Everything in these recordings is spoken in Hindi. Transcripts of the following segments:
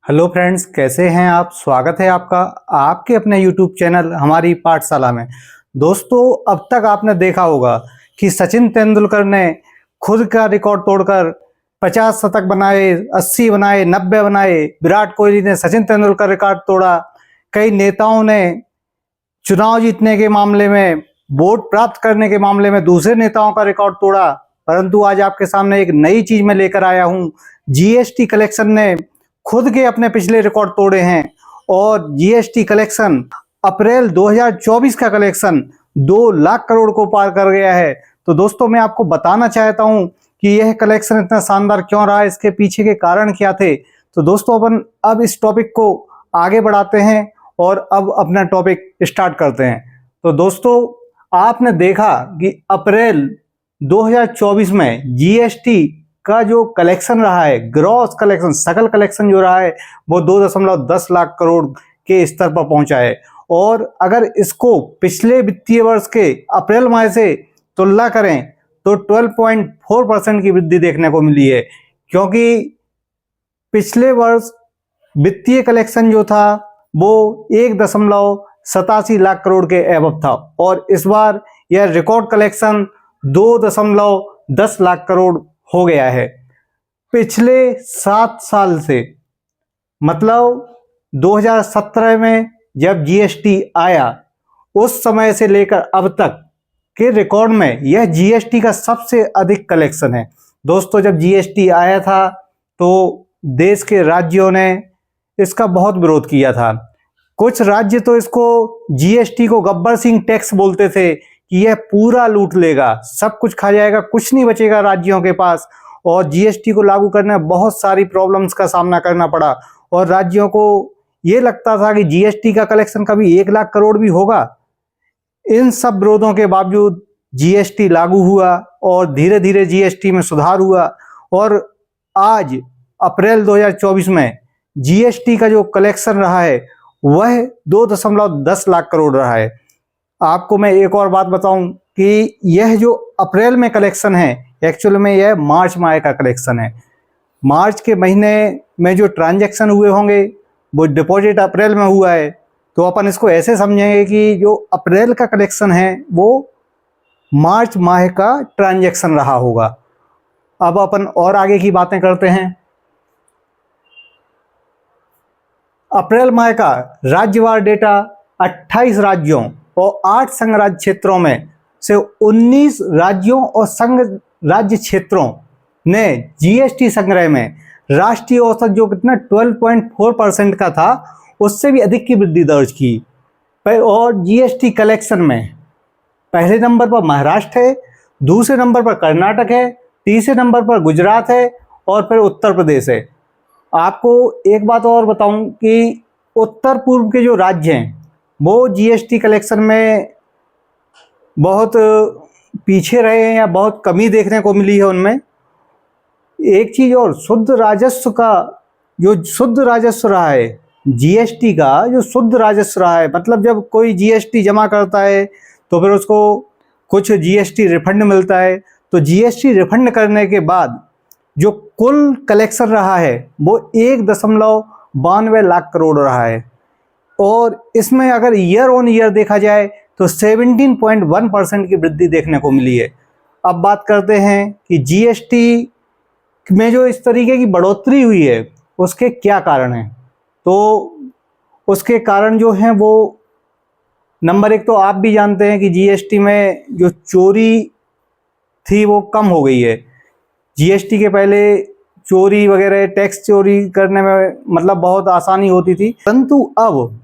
हेलो फ्रेंड्स, कैसे हैं आप। स्वागत है आपका आपके अपने यूट्यूब चैनल हमारी पाठशाला में। दोस्तों, अब तक आपने देखा होगा कि सचिन तेंदुलकर ने खुद का रिकॉर्ड तोड़कर 50 शतक बनाए, 80 बनाए, 90 बनाए। विराट कोहली ने सचिन तेंदुलकर रिकॉर्ड तोड़ा। कई नेताओं ने चुनाव जीतने के मामले में, वोट प्राप्त करने के मामले में दूसरे नेताओं का रिकॉर्ड तोड़ा। परंतु आज आपके सामने एक नई चीज में लेकर आया हूं। जीएसटी कलेक्शन ने खुद के अपने पिछले रिकॉर्ड तोड़े हैं और जीएसटी कलेक्शन अप्रैल 2024 का कलेक्शन 2 लाख करोड़ को पार कर गया है। तो दोस्तों, मैं आपको बताना चाहता हूं कि यह कलेक्शन इतना शानदार क्यों रहा, इसके पीछे के कारण क्या थे। तो दोस्तों, अपन अब इस टॉपिक को आगे बढ़ाते हैं और अब अपना टॉपिक स्टार्ट करते हैं। तो दोस्तों, आपने देखा कि अप्रैल 2024 में जीएसटी का जो कलेक्शन रहा है, ग्रॉस कलेक्शन, सकल कलेक्शन जो रहा है, वो 2.10 लाख करोड़ के स्तर पर पहुंचा है। और अगर इसको पिछले वित्तीय वर्ष के अप्रैल माह से तुलना करें तो 12.4% की वृद्धि देखने को मिली है, क्योंकि पिछले वर्ष वित्तीय कलेक्शन जो था वो 1.87 लाख करोड़ के एबव था और इस बार यह रिकॉर्ड कलेक्शन 2.10 लाख करोड़ हो गया है। पिछले 7 साल से, मतलब 2017 में जब जीएसटी आया, उस समय से लेकर अब तक के रिकॉर्ड में यह जीएसटी का सबसे अधिक कलेक्शन है। दोस्तों, जब जीएसटी आया था तो देश के राज्यों ने इसका बहुत विरोध किया था। कुछ राज्य तो इसको, जीएसटी को, गब्बर सिंह टैक्स बोलते थे कि यह पूरा लूट लेगा, सब कुछ खा जाएगा, कुछ नहीं बचेगा राज्यों के पास। और जीएसटी को लागू करने में बहुत सारी प्रॉब्लम्स का सामना करना पड़ा और राज्यों को ये लगता था कि जीएसटी का कलेक्शन कभी 1 लाख करोड़ भी होगा। इन सब विरोधों के बावजूद जीएसटी लागू हुआ और धीरे धीरे जीएसटी में सुधार हुआ और आज अप्रैल 2024 में जीएसटी का जो कलेक्शन रहा है वह 2.10 लाख करोड़ रहा है। आपको मैं एक और बात बताऊं कि यह जो अप्रैल में कलेक्शन है, एक्चुअल में यह मार्च माह का कलेक्शन है। मार्च के महीने में जो ट्रांजैक्शन हुए होंगे वो डिपॉजिट अप्रैल में हुआ है, तो अपन इसको ऐसे समझेंगे कि जो अप्रैल का कलेक्शन है वो मार्च माह का ट्रांजैक्शन रहा होगा। अब अपन और आगे की बातें करते हैं। अप्रैल माह का राज्यवार डेटा 28 राज्यों और 8 संघ राज्य क्षेत्रों में से 19 राज्यों और संघ राज्य क्षेत्रों ने जीएसटी संग्रह में राष्ट्रीय औसत जो कितना 12.4% का था, उससे भी अधिक की वृद्धि दर्ज की। और जीएसटी कलेक्शन में पहले नंबर पर महाराष्ट्र है, दूसरे नंबर पर कर्नाटक है, तीसरे नंबर पर गुजरात है और फिर उत्तर प्रदेश है। आपको एक बात और बताऊं कि उत्तर पूर्व के जो राज्य हैं वो जीएसटी कलेक्शन में बहुत पीछे रहे हैं या बहुत कमी देखने को मिली है उनमें। एक चीज और, शुद्ध राजस्व का जो शुद्ध राजस्व रहा है, जीएसटी का जो शुद्ध राजस्व रहा है, मतलब जब कोई जीएसटी जमा करता है तो फिर उसको कुछ जीएसटी रिफंड मिलता है, तो जीएसटी रिफंड करने के बाद जो कुल कलेक्शन रहा है वो 1.92 लाख करोड़ रहा है। और इसमें अगर ईयर ऑन ईयर देखा जाए तो 17.1% की वृद्धि देखने को मिली है। अब बात करते हैं कि जीएसटी में जो इस तरीके की बढ़ोतरी हुई है उसके क्या कारण हैं। तो उसके कारण जो हैं वो, नंबर एक तो आप भी जानते हैं कि जीएसटी में जो चोरी थी वो कम हो गई है। जीएसटी के पहले चोरी वगैरह, टैक्स चोरी करने में मतलब बहुत आसानी होती थी, परंतु अब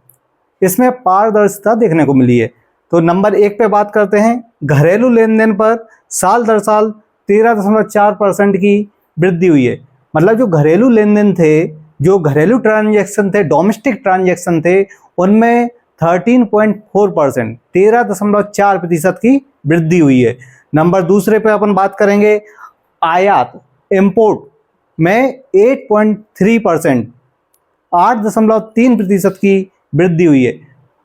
इसमें पारदर्शिता देखने को मिली है। तो नंबर एक पे बात करते हैं, घरेलू लेन देन पर साल दर साल 13.4% की वृद्धि हुई है। मतलब जो घरेलू लेन देन थे, जो घरेलू ट्रांजैक्शन थे, डोमेस्टिक ट्रांजैक्शन थे, उनमें 13.4%, 13.4% की वृद्धि हुई है। नंबर दूसरे पे अपन बात करेंगे, आयात इंपोर्ट में 8.3%, 8.3% की वृद्धि हुई है।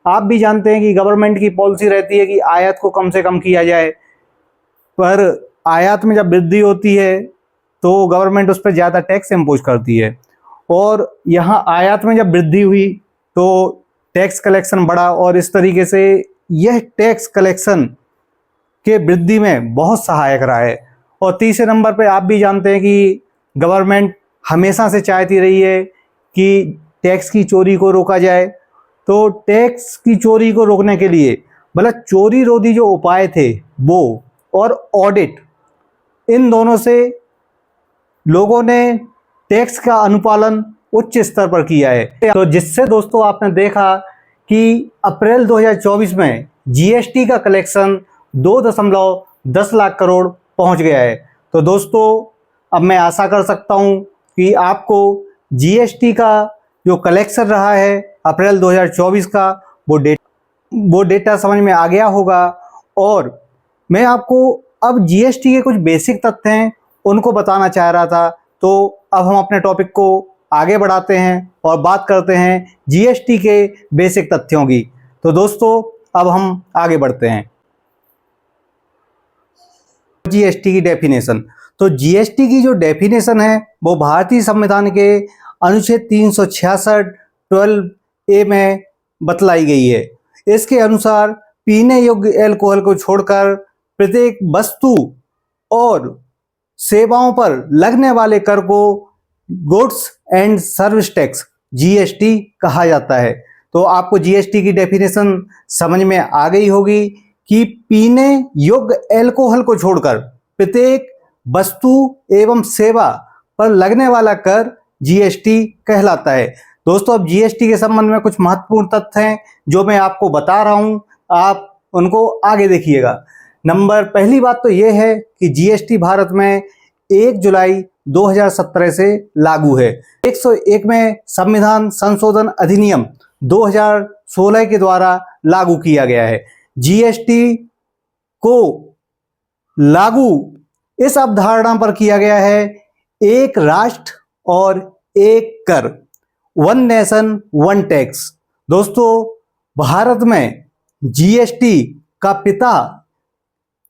आप भी जानते हैं कि गवर्नमेंट की पॉलिसी रहती है कि आयात को कम से कम किया जाए, पर आयात में जब वृद्धि होती है तो गवर्नमेंट उस पर ज़्यादा टैक्स इम्पोज करती है। और यहाँ आयात में जब वृद्धि हुई तो टैक्स कलेक्शन बढ़ा और इस तरीके से यह टैक्स कलेक्शन के वृद्धि में बहुत सहायक रहा है। और तीसरे नंबर पे आप भी जानते हैं कि गवर्नमेंट हमेशा से चाहती रही है कि टैक्स की चोरी को रोका जाए। तो टैक्स की चोरी को रोकने के लिए मतलब चोरी रोधी जो उपाय थे वो और ऑडिट, इन दोनों से लोगों ने टैक्स का अनुपालन उच्च स्तर पर किया है। तो जिससे दोस्तों आपने देखा कि अप्रैल 2024 में जीएसटी का कलेक्शन 2.10 लाख करोड़ पहुंच गया है। तो दोस्तों अब मैं आशा कर सकता हूं कि आपको जीएसटी का जो कलेक्शन रहा है अप्रैल 2024 का वो डेटा समझ में आ गया होगा। और मैं आपको अब जीएसटी के कुछ बेसिक तथ्य हैं उनको बताना चाह रहा था। तो अब हम अपने टॉपिक को आगे बढ़ाते हैं और बात करते हैं जीएसटी के बेसिक तथ्यों की। तो दोस्तों अब हम आगे बढ़ते हैं। जीएसटी की डेफिनेशन, तो जीएसटी की जो डेफिनेशन है वो भारतीय संविधान के अनुच्छेद 366 12A में बतलाई गई है। इसके अनुसार पीने योग्य अल्कोहल को छोड़कर प्रत्येक वस्तु और सेवाओं पर लगने वाले कर को goods and service tax GST कहा जाता है। तो आपको जीएसटी की डेफिनेशन समझ में आ गई होगी कि पीने योग्य अल्कोहल को छोड़कर प्रत्येक वस्तु एवं सेवा पर लगने वाला कर जीएसटी कहलाता है। दोस्तों अब जीएसटी के संबंध में कुछ महत्वपूर्ण तथ्य हैं जो मैं आपको बता रहा हूं, आप उनको आगे देखिएगा। पहली बात तो यह है कि जीएसटी भारत में 1 जुलाई 2017 से लागू है। 101 में संविधान संशोधन अधिनियम 2016 के द्वारा लागू किया गया है। जीएसटी को लागू इस अवधारणा पर किया गया है, एक राष्ट्र और एक कर, वन नेशन वन टैक्स। दोस्तों भारत में जीएसटी का पिता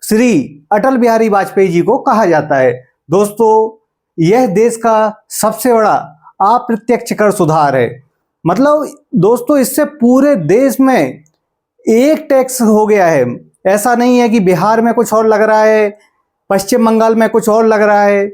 श्री अटल बिहारी वाजपेयी जी को कहा जाता है। दोस्तों यह देश का सबसे बड़ा अप्रत्यक्ष कर सुधार है। मतलब दोस्तों इससे पूरे देश में एक टैक्स हो गया है। ऐसा नहीं है कि बिहार में कुछ और लग रहा है, पश्चिम बंगाल में कुछ और लग रहा है।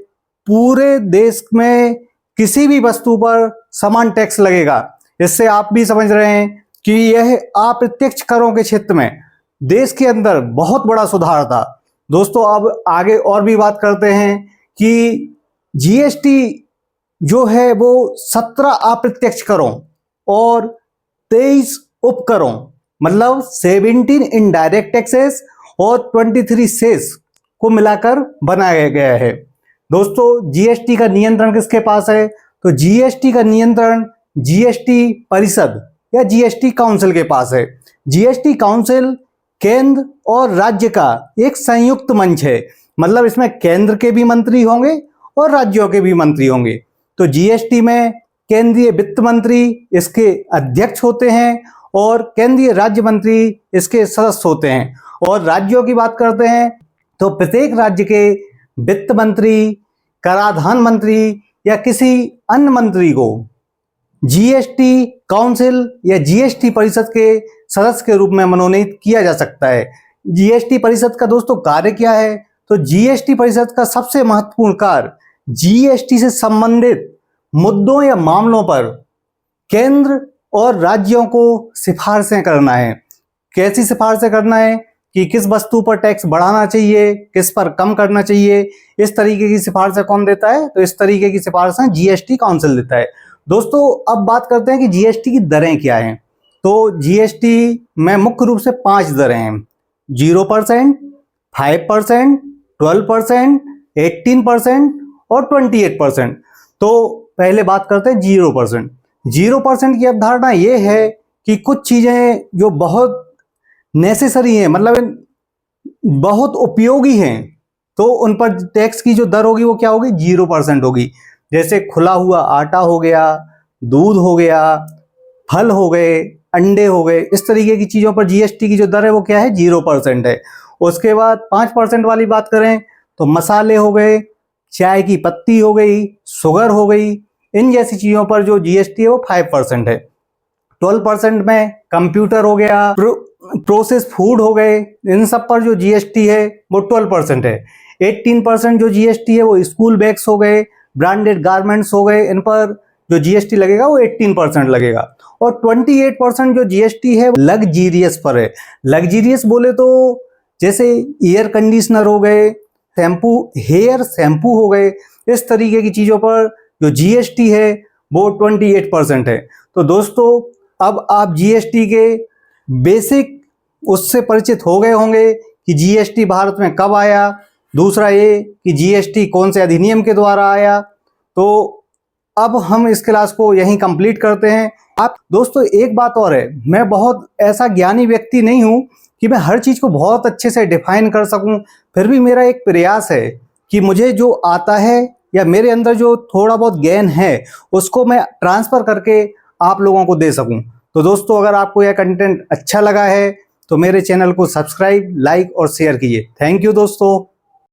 पूरे देश में किसी भी वस्तु पर समान टैक्स लगेगा। इससे आप भी समझ रहे हैं कि यह अप्रत्यक्ष करों के क्षेत्र में देश के अंदर बहुत बड़ा सुधार था। दोस्तों अब आगे और भी बात करते हैं कि जीएसटी जो है वो 17 अप्रत्यक्ष करों और 23 उपकरों मतलब 17 इनडायरेक्ट टैक्सेस और 23 सेस को मिलाकर बनाया गया है। दोस्तों जीएसटी का नियंत्रण किसके पास है? तो जीएसटी का नियंत्रण जीएसटी परिषद या जीएसटी काउंसिल के पास है। जीएसटी काउंसिल केंद्र और राज्य का एक संयुक्त मंच है। मतलब इसमें केंद्र के भी मंत्री होंगे और राज्यों के भी मंत्री होंगे। तो जीएसटी में केंद्रीय वित्त मंत्री इसके अध्यक्ष होते हैं और केंद्रीय राज्य मंत्री इसके सदस्य होते हैं। और राज्यों की बात करते हैं तो प्रत्येक राज्य के वित्त मंत्री, कराधान मंत्री या किसी अन्य मंत्री को जीएसटी काउंसिल या जीएसटी परिषद के सदस्य के रूप में मनोनीत किया जा सकता है। जीएसटी परिषद का दोस्तों कार्य क्या है? तो जीएसटी परिषद का सबसे महत्वपूर्ण कार्य जीएसटी से संबंधित मुद्दों या मामलों पर केंद्र और राज्यों को सिफारिशें करना है। कैसी सिफारिशें करना है कि किस वस्तु पर टैक्स बढ़ाना चाहिए, किस पर कम करना चाहिए, इस तरीके की सिफारिशें कौन देता है? तो इस तरीके की सिफारिशें जीएसटी काउंसिल देता है। दोस्तों अब बात करते हैं कि जीएसटी की दरें क्या हैं। तो जीएसटी में मुख्य रूप से 5 दरें हैं: 0%, 5%, 12%, 18% और 28%। तो पहले बात करते हैं 0%। 0% की अवधारणा ये है कि कुछ चीजें जो बहुत नेसेसरी हैं, मतलब बहुत उपयोगी हैं, तो उन पर टैक्स की जो दर होगी वो क्या होगी? 0% होगी। जैसे खुला हुआ आटा हो गया, दूध हो गया, फल हो गए, अंडे हो गए, इस तरीके की चीजों पर जीएसटी की जो दर है वो क्या है? 0% है। उसके बाद 5% वाली बात करें तो मसाले हो गए, चाय की पत्ती हो गई, शुगर हो गई, इन जैसी चीजों पर जो जीएसटी है वो 5% है। 12% में कंप्यूटर हो गया, प्रोसेस फूड हो गए, इन सब पर जो जीएसटी है वो 12% है। 18% जो जीएसटी है वो स्कूल बैग्स हो गए, ब्रांडेड गारमेंट्स हो गए, इन पर जो जीएसटी लगेगा वो 18% लगेगा। और 28% जो जीएसटी है लग्जीरियस पर है। लग्जीरियस बोले तो जैसे एयर कंडीशनर हो गए, शैम्पू, हेयर शैम्पू हो गए, इस तरीके की चीजों पर जो जीएसटी है वो 28% है। तो दोस्तों अब आप जीएसटी के बेसिक उससे परिचित हो गए होंगे कि जीएसटी भारत में कब आया, दूसरा ये कि जीएसटी कौन से अधिनियम के द्वारा आया। तो अब हम इस क्लास को यहीं कंप्लीट करते हैं। आप दोस्तों एक बात और है, मैं बहुत ऐसा ज्ञानी व्यक्ति नहीं हूं कि मैं हर चीज को बहुत अच्छे से डिफाइन कर सकूं, फिर भी मेरा एक प्रयास है कि मुझे जो आता है या मेरे अंदर जो थोड़ा बहुत ज्ञान है उसको मैं ट्रांसफर करके आप लोगों को दे सकूं। तो दोस्तों अगर आपको यह कंटेंट अच्छा लगा है तो मेरे चैनल को सब्सक्राइब, लाइक और शेयर कीजिए। थैंक यू दोस्तों।